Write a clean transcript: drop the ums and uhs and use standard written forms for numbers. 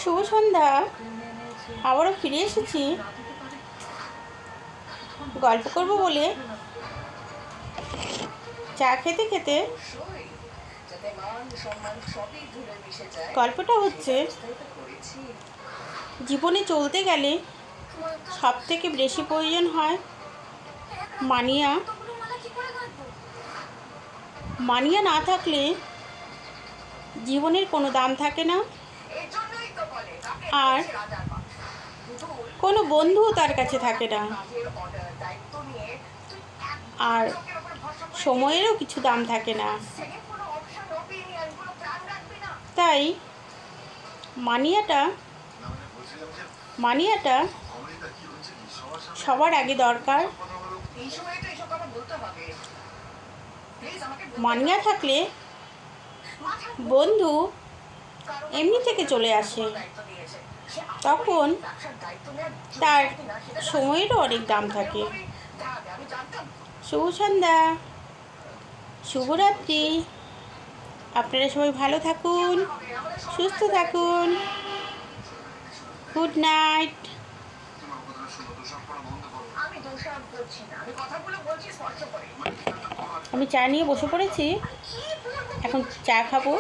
শুভ সন্ধ্যা। আবারও ফিরে এসেছি গল্প করব বলে। চা খেতে খেতে গল্পটা হচ্ছে, জীবনে চলতে গেলে সব থেকে বেশি প্রয়োজন হয় মানিয়া। মানিয়া না থাকলে জীবনের কোনো দাম থাকে না, আর কোনো বন্ধুও তার কাছে থাকে না, আর সময়েরও কিছু দাম থাকে না। তাই মানিয়াটা সবার আগে দরকার। মানিয়া থাকলে বন্ধু এমনি থেকে চলে আসে, তখন তার সময়েরও অনেক দাম থাকে। শুভ সন্ধ্যা, শুভরাত্রি। আপনারা সবাই ভালো থাকুন, সুস্থ থাকুন। Good night. আমি চা নিয়ে বসে পড়েছি, এখন চা খাবো।